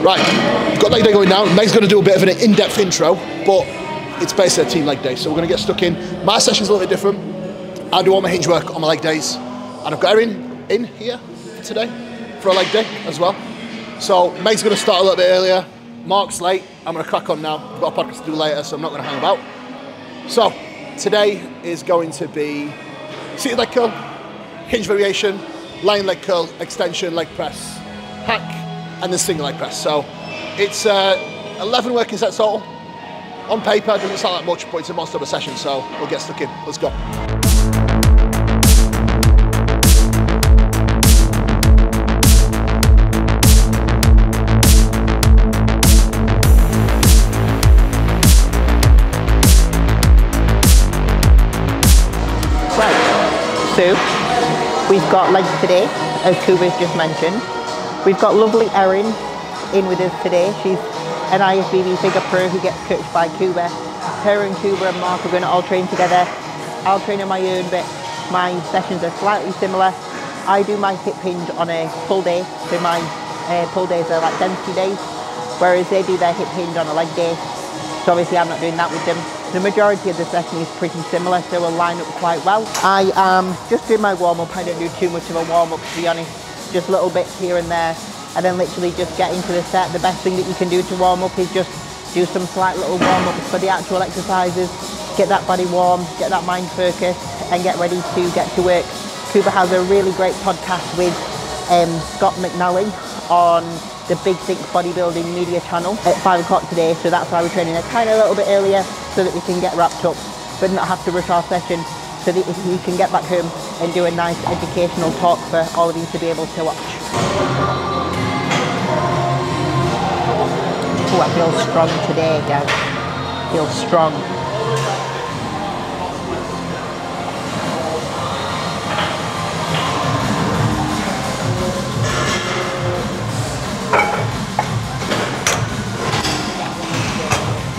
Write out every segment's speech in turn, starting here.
Right, got leg day going now. Meg's going to do a bit of an in-depth intro, but it's basically a team leg day, so we're going to get stuck in. My session's a little bit different. I do all my hinge work on my leg days, and I've got Erin in here today for a leg day as well. So Meg's going to start a little bit earlier. Mark's late. I'm going to crack on now. I've got a podcast to do later, so I'm not going to hang about. So today is going to be seated leg curl, hinge variation, lying leg curl, extension, leg press, hack, and then single leg press. So it's 11 working sets total. On paper, it doesn't sound like much, but it's a monster of a session, so we'll get stuck in. Let's go. Right, so we've got legs today, as Kuba's just mentioned. We've got lovely Erin in with us today. She's an IFBB figure pro who gets coached by Kuba. Her and Kuba and Mark are going to all train together. I'll train on my own, but my sessions are slightly similar. I do my hip hinge on a full day, so my pull days are like density days, whereas they do their hip hinge on a leg day. So obviously I'm not doing that with them. The majority of the session is pretty similar, so we'll line up quite well. I am just doing my warm-up. I don't do too much of a warm-up, to be honest. Just little bits here and there, and then literally just get into the set. The best thing that you can do to warm up is just do some slight little warm-ups for the actual exercises, get that body warm, get that mind focused, and get ready to get to work. Kuba has a really great podcast with Scott McNally on the Big Think Bodybuilding media channel at 5 o'clock today, so that's why we're training a tiny little bit earlier so that we can get wrapped up but not have to rush our session, so that you can get back home and do a nice educational talk for all of you to be able to watch. Oh, I feel strong today, guys. I feel strong.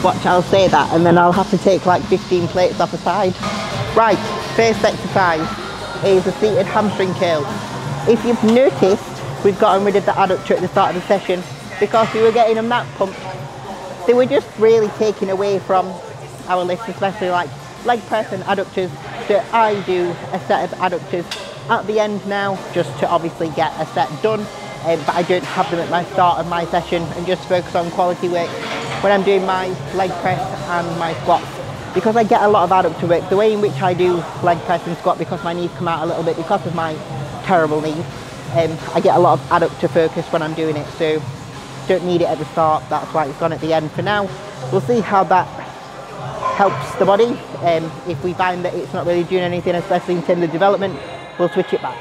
Watch, I'll say that and then I'll have to take like 15 plates off the side. Right, first exercise is a seated hamstring curl. If you've noticed, we've gotten rid of the adductor at the start of the session because we were getting them that pumped. They were just really taken away from our list, especially like leg press and adductors. So I do a set of adductors at the end now, just to obviously get a set done, but I don't have them at my start of my session and just focus on quality work when I'm doing my leg press and my squats. Because I get a lot of adductor work, the way in which I do leg press and squat, because my knees come out a little bit because of my terrible knees, I get a lot of adductor focus when I'm doing it, so don't need it at the start, that's why it's gone at the end for now. We'll see how that helps the body. If we find that it's not really doing anything, especially in terms of development, we'll switch it back.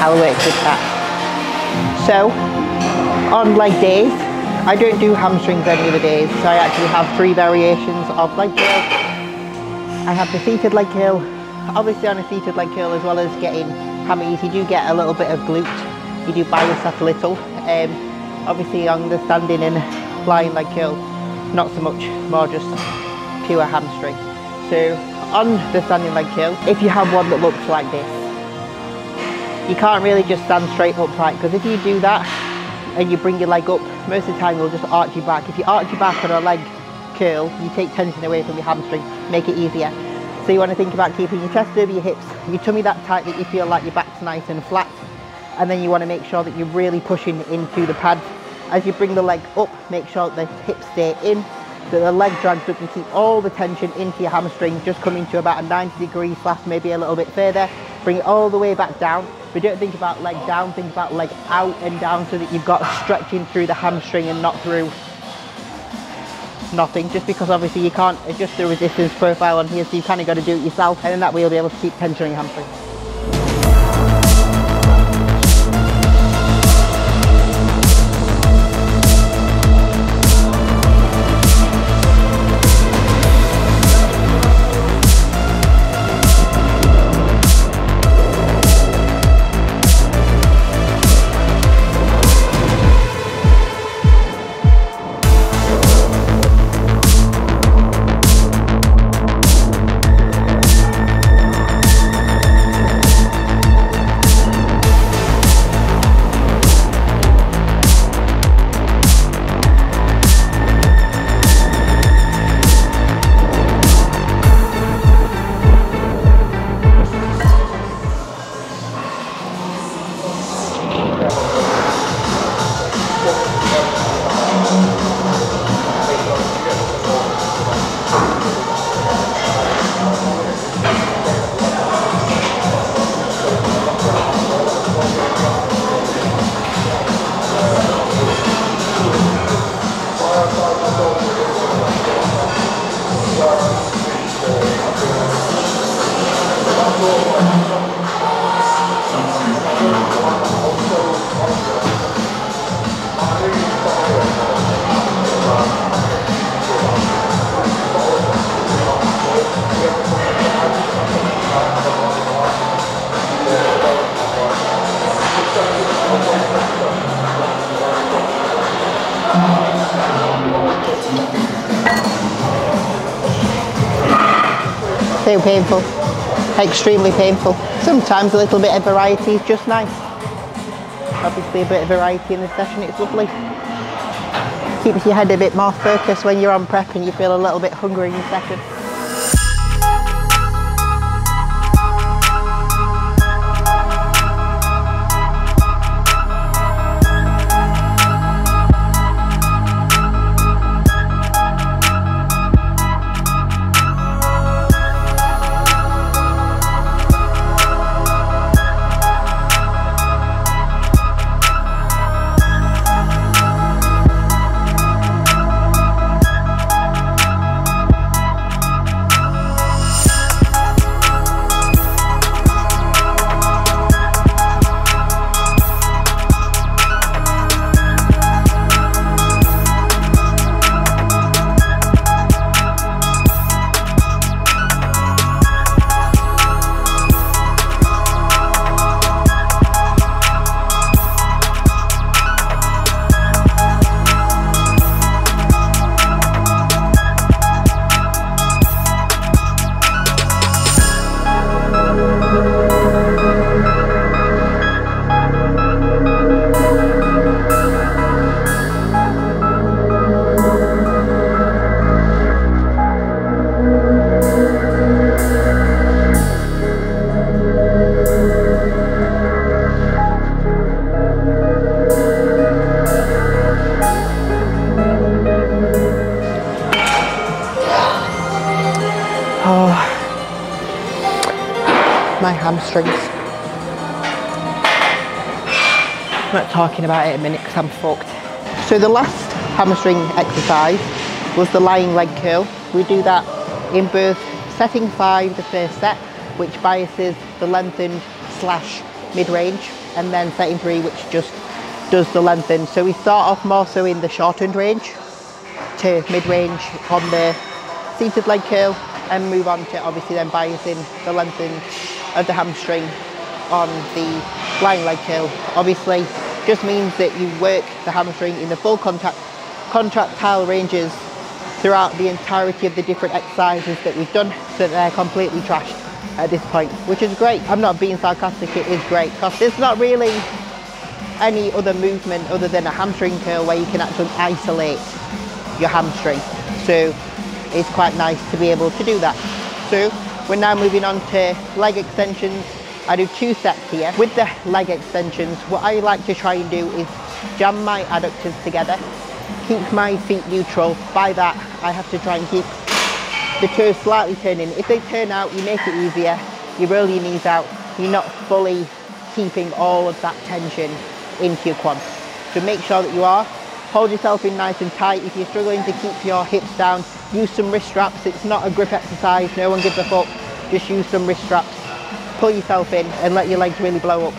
how it works with that. So on leg days, I don't do hamstrings any of the days, so I actually have 3 variations of leg curl. I have the seated leg curl. Obviously on a seated leg curl, as well as getting hammies, you do get a little bit of glute, you do biceps a little. Obviously on the standing and lying leg curl, not so much, more just pure hamstring. So on the standing leg curl, if you have one that looks like this, you can't really just stand straight upright, because if you do that and you bring your leg up, most of the time you'll just arch your back. If you arch your back on a leg curl, you take tension away from your hamstring, make it easier. So you want to think about keeping your chest over your hips, your tummy that tight that you feel like your back's nice and flat, and then you want to make sure that you're really pushing into the pads. As you bring the leg up, make sure that the hips stay in, that the leg drag doesn't keep all the tension into your hamstring, just coming to about a 90 degree slash maybe a little bit further. Bring it all the way back down. But don't think about leg down, think about leg out and down, so that you've got stretching through the hamstring and not through nothing, just because obviously you can't adjust the resistance profile on here, so you kind of got to do it yourself, and then that way you'll be able to keep tension on your hamstring. So painful, extremely painful. Sometimes a little bit of variety is just nice. Obviously a bit of variety in the session, it's lovely. Keeps your head a bit more focused when you're on prep and you feel a little bit hungry in your session. My hamstrings. I'm not talking about it in a minute because I'm fucked. So the last hamstring exercise was the lying leg curl. We do that in both setting 5, the first set, which biases the lengthened slash mid-range, and then setting 3, which just does the lengthen. So we start off more so in the shortened range to mid-range on the seated leg curl, and move on to obviously then biasing the lengthen of the hamstring on the lying leg curl. Obviously just means that you work the hamstring in the full contractile ranges throughout the entirety of the different exercises that we've done, so that they're completely trashed at this point, which is great. I'm not being sarcastic, it is great, because there's not really any other movement other than a hamstring curl where you can actually isolate your hamstring. So it's quite nice to be able to do that. So we're now moving on to leg extensions. I do 2 sets here. With the leg extensions, what I like to try and do is jam my adductors together, keep my feet neutral. By that, I have to try and keep the toes slightly turning. If they turn out, you make it easier. You roll your knees out. You're not fully keeping all of that tension into your quad. So make sure that you are. Hold yourself in nice and tight. If you're struggling to keep your hips down, use some wrist straps. It's not a grip exercise. No one gives a fuck. Just use some wrist straps. Pull yourself in and let your legs really blow up.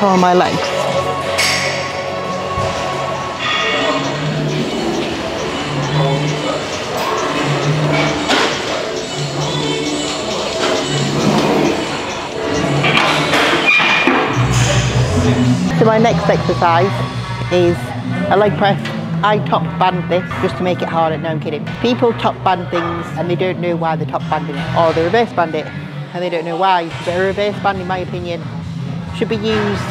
Oh, my legs. So my next exercise is a leg press. I top band this just to make it harder. No, I'm kidding. People top band things and they don't know why they're top banding it, or they reverse band it and they don't know why. But a reverse band, in my opinion, should be used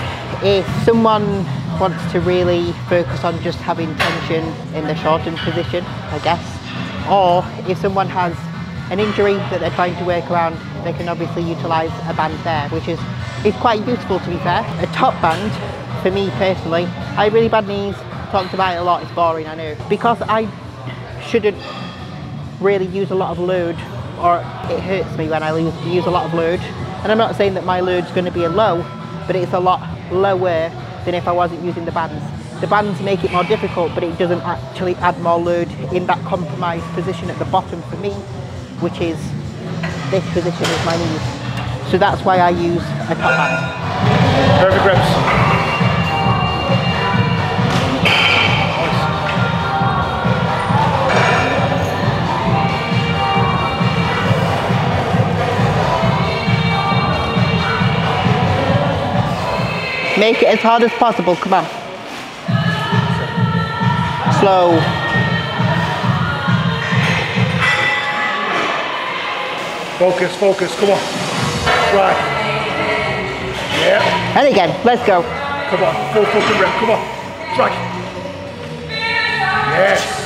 if someone wants to really focus on just having tension in the shortened position, I guess. Or if someone has an injury that they're trying to work around, they can obviously utilise a band there, which is quite useful, to be fair. A top band, for me personally, I have really bad knees, talked about it a lot, it's boring, I know. Because I shouldn't really use a lot of load, or it hurts me when I use a lot of load. And I'm not saying that my load's going to be a low, but it's a lot lower than if I wasn't using the bands. The bands make it more difficult, but it doesn't actually add more load in that compromised position at the bottom for me, which is this position with my knees. So that's why I use a top band. Perfect grips. Make it as hard as possible, come on. Slow. Focus, focus, come on. Right. Yeah. And again, let's go. Come on, full fucking rep, come on. Drag. Yes.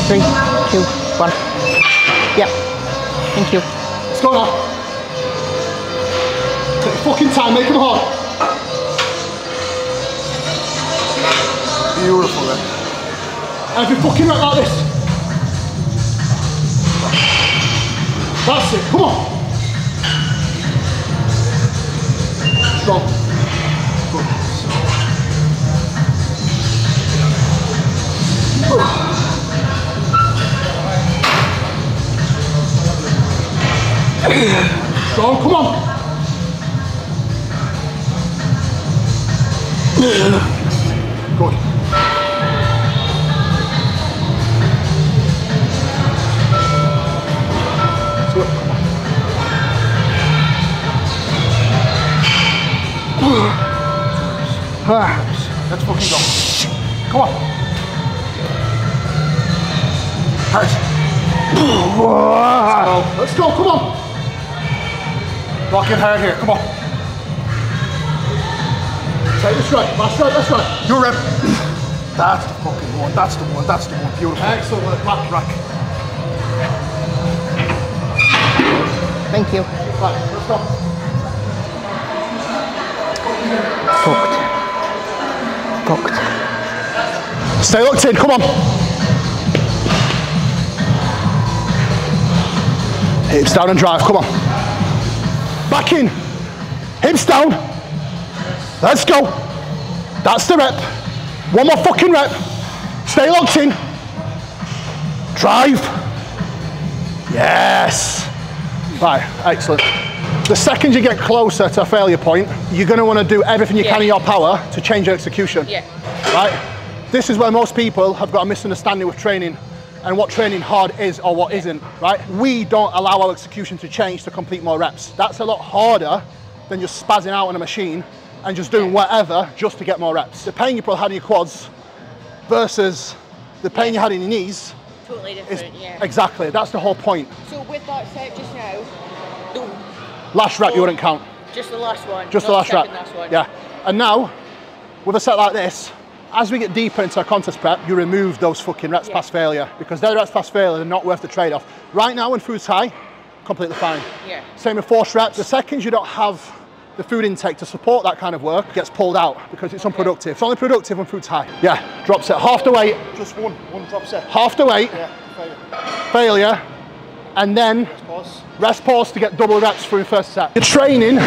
Three, two, one. Yep. Thank you. Let's go now. Take your fucking time, make them hard. Beautiful then. And if you fucking rep like this. That's it, come on. Strong. Good. Strong, come on. Good. Let's fucking go. Come on. Let's go, come on. Rocking hard here, come on. Take this right, last right, last right. Your rep. That's the fucking one, that's the one, that's the one. Beautiful. Excellent work, back rack. Thank you. Right, let's go. Fucked. Stay locked in, come on. Hips down and drive, come on. Back in. Hips down. Let's go. That's the rep. One more fucking rep. Stay locked in. Drive. Yes. Right, excellent. The second you get closer to a failure point, you're going to want to do everything you can in your power to change your execution. Yeah. Right? This is where most people have got a misunderstanding with training and what training hard is or what isn't, right? We don't allow our execution to change to complete more reps. That's a lot harder than just spazzing out on a machine and just doing whatever just to get more reps. The pain you probably had in your quads versus the pain you had in your knees. Totally different, yeah. Exactly, that's the whole point. So with that set just now, Last rep you wouldn't count. Just the last one. Just the last rep. Yeah. And now, with a set like this, as we get deeper into our contest prep, you remove those fucking reps past failure, because they're reps past failure, they're not worth the trade-off. Right now when food's high, completely fine. Yeah. Same with force reps. The second you don't have the food intake to support that kind of work, it gets pulled out because it's unproductive. It's only productive when food's high. Yeah, drop set, half the weight. Just one drop set. Half the weight. Yeah, failure. And then rest pause to get double reps for your first set. Your training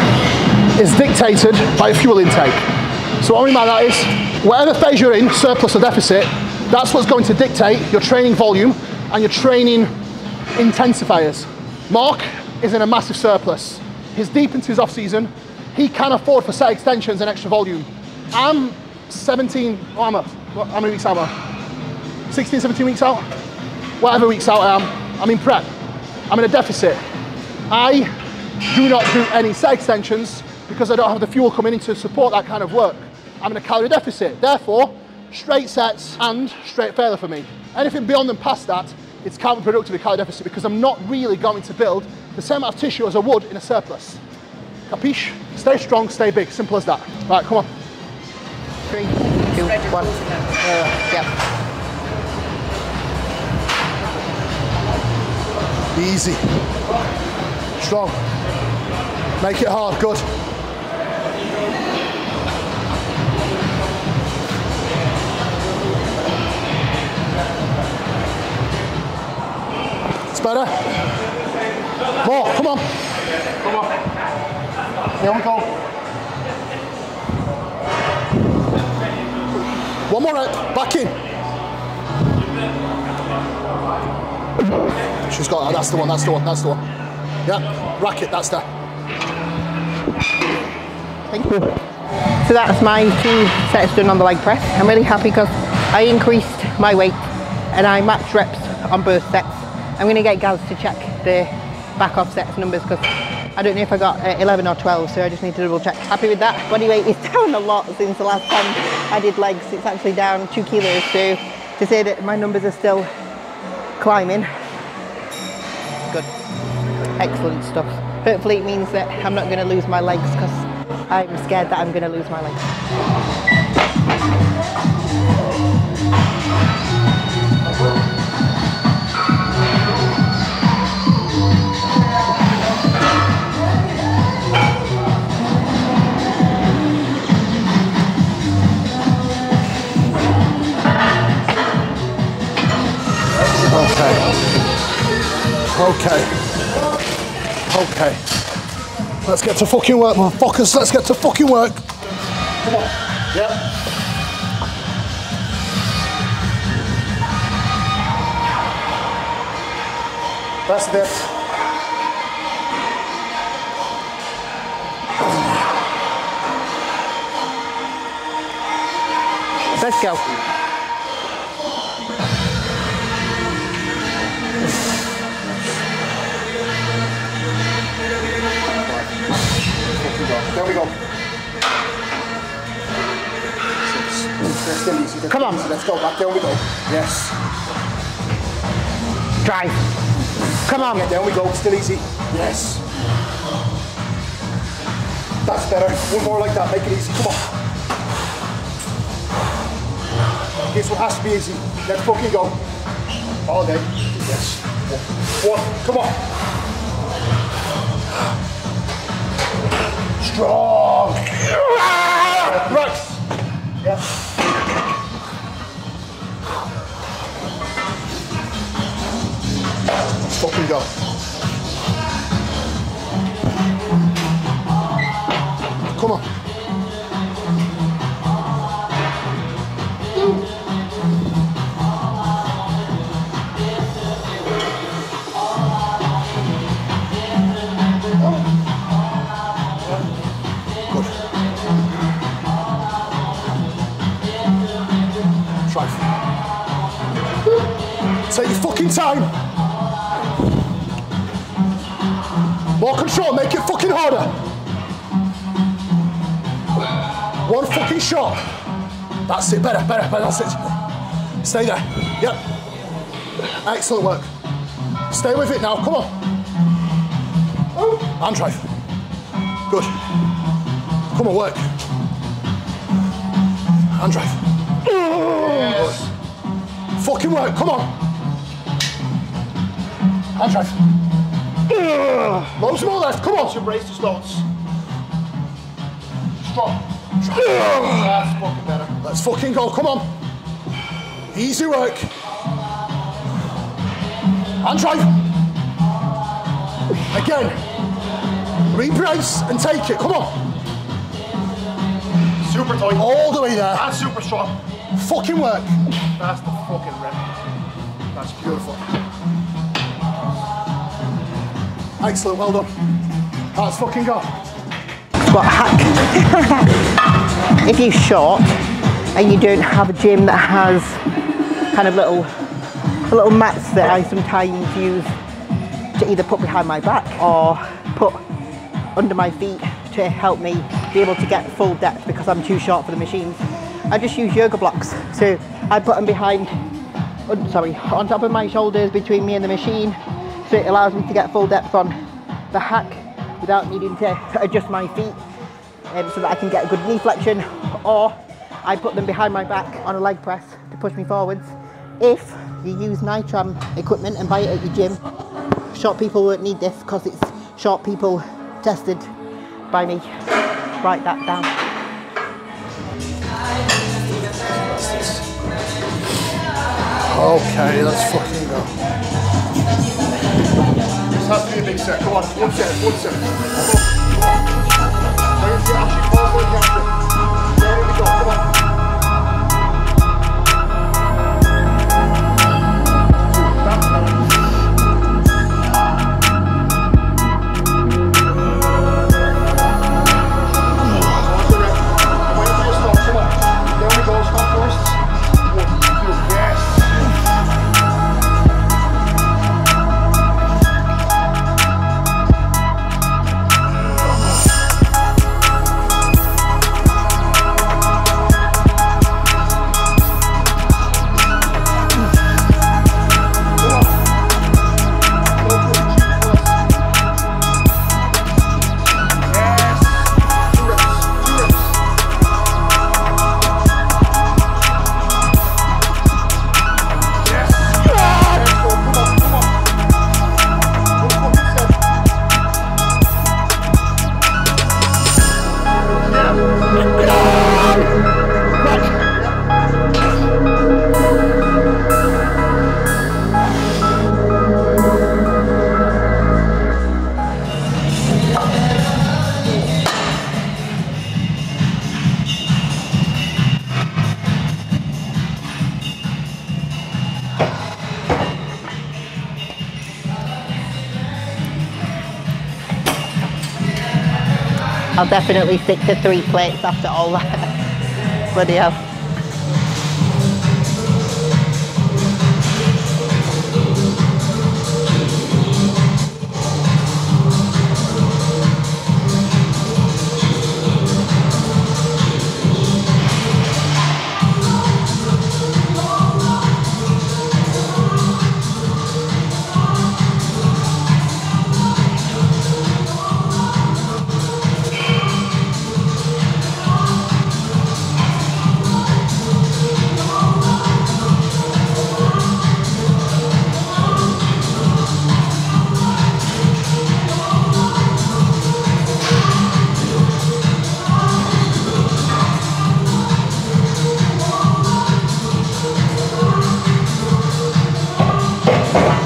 is dictated by your fuel intake. So what I mean by that is, whatever phase you're in, surplus or deficit, that's what's going to dictate your training volume and your training intensifiers. Mark is in a massive surplus. He's deep into his off season. He can afford for set extensions and extra volume. I'm 17, how many weeks out am I? 16, 17 weeks out? Whatever weeks out I am, I'm in prep. I'm in a deficit. I do not do any set extensions because I don't have the fuel coming in to support that kind of work. I'm in a calorie deficit. Therefore, straight sets and straight failure for me. Anything beyond and past that, it's counterproductive in calorie deficit because I'm not really going to build the same amount of tissue as I would in a surplus. Capiche? Stay strong, stay big, simple as that. Right, come on. 3, 2, 1. Yep. Easy. Strong. Make it hard, good. It's better. More, come on. Come on. Here we go. One more rep, back in. She's got, that's the one, that's the one, that's the one. Yeah, racket, that's that. Thank you. So that's my 2 sets done on the leg press. I'm really happy because I increased my weight and I matched reps on both sets. I'm going to get Gaz to check the back off sets numbers because I don't know if I got 11 or 12, so I just need to double check. Happy with that. Body weight is down a lot since the last time I did legs. It's actually down 2 kilos, so to say that my numbers are still climbing, good. Excellent stuff. Hopefully it means that I'm not going to lose my legs because I'm scared that I'm going to lose my legs. Okay. Let's get to fucking work, motherfuckers. Let's get to fucking work. Come on. Yep. That's this. Let's go. There we go. Still easy. Come on. Let's go back. There we go. Yes. Drive. Come on. Yeah, there we go. Still easy. Yes. That's better. One more like that. Make it easy. Come on. This one has to be easy. Let's fucking go. All day. Yes. One. Come on. Strong. Right. Yes. Let's fucking go. Come on. Take your fucking time. More control, make it fucking harder. One fucking shot. That's it, better, that's it. Stay there, yep. Excellent work. Stay with it now, come on. And drive. Good. Come on, work. And drive. Yes. Fucking work, come on. And drive. Loads more left, come on. Embrace the slots. Strong. That's fucking better. Let's fucking go, come on. Easy work. And drive. Again. Rebrace and take it, come on. Super tight. All the way there. And super strong. Fucking work. That's the fucking rep. That's beautiful. Excellent, well done. Let's fucking go. Squat hack. If you're short and you don't have a gym that has kind of little mats that I sometimes use to either put behind my back or put under my feet to help me be able to get full depth because I'm too short for the machines, I just use yoga blocks. So I put them on top of my shoulders between me and the machine, so it allows me to get full depth on the hack without needing to adjust my feet, so that I can get a good knee flexion, or I put them behind my back on a leg press to push me forwards. If you use Nitram equipment and buy it at your gym, short people won't need this because it's short people tested by me. Write that down. Okay, let's fucking go. This has to be a big set. Come on, one set. Come on. Where's the actually forward counter? There we go, come on. I'll definitely stick to 3 plates after all that. Bloody hell.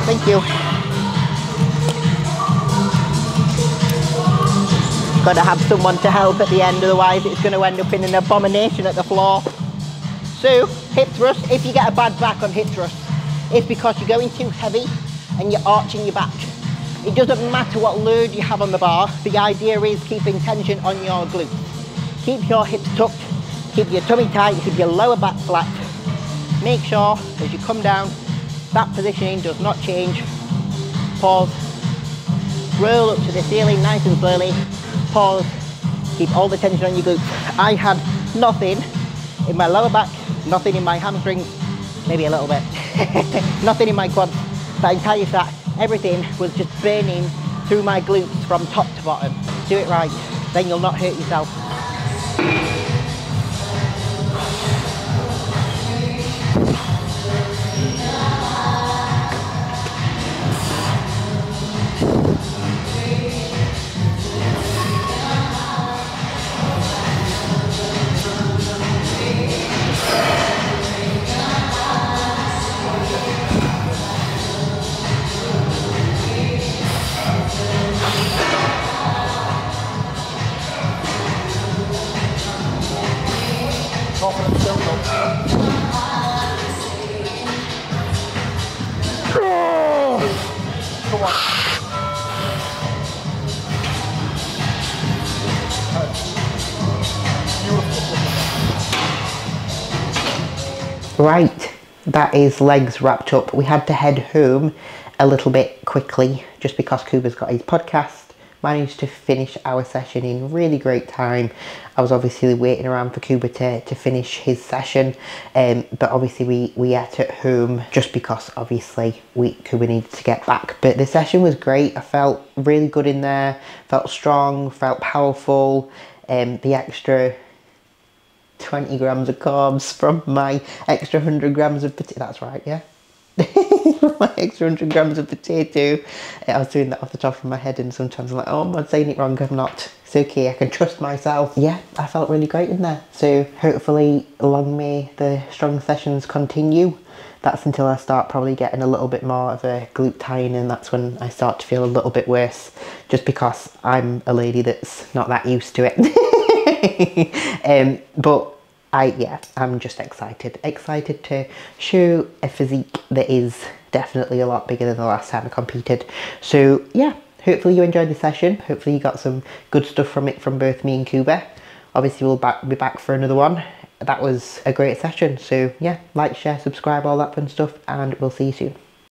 Thank you. Got to have someone to help at the end, otherwise it's going to end up in an abomination at the floor. So, hip thrust, if you get a bad back on hip thrust, it's because you're going too heavy and you're arching your back. It doesn't matter what load you have on the bar, the idea is keeping tension on your glutes. Keep your hips tucked, keep your tummy tight, keep your lower back flat. Make sure as you come down, that positioning does not change. Pause. Roll up to the ceiling nice and slowly. Pause. Keep all the tension on your glutes. I had nothing in my lower back, nothing in my hamstrings, maybe a little bit. Nothing in my quads. That entire set, everything was just burning through my glutes from top to bottom. Do it right, then you'll not hurt yourself. Confidence, don't go. Come on. Right, that is legs wrapped up. We had to head home a little bit quickly just because Kuba's got his podcast. Managed to finish our session in really great time. I was obviously waiting around for Kuba to finish his session, but obviously we ate at home just because obviously Kuba needed to get back. But the session was great. I felt really good in there, felt strong, felt powerful. The extra 20 grams of carbs from my extra 100 grams of potato, that's right, yeah? My extra 100 grams of potato. I was doing that off the top of my head and sometimes I'm like, oh, I'm saying it wrong, I'm not. It's okay, I can trust myself. Yeah, I felt really great in there. So hopefully long may the strong sessions continue. That's until I start probably getting a little bit more of a glute tie-in, and that's when I start to feel a little bit worse, just because I'm a lady that's not that used to it. But I'm just excited to show a physique that is definitely a lot bigger than the last time I competed. So yeah, hopefully you enjoyed the session. Hopefully you got some good stuff from it from both me and Kuba. Obviously we'll be back for another one. That was a great session. So yeah, like, share, subscribe, all that fun stuff, and we'll see you soon.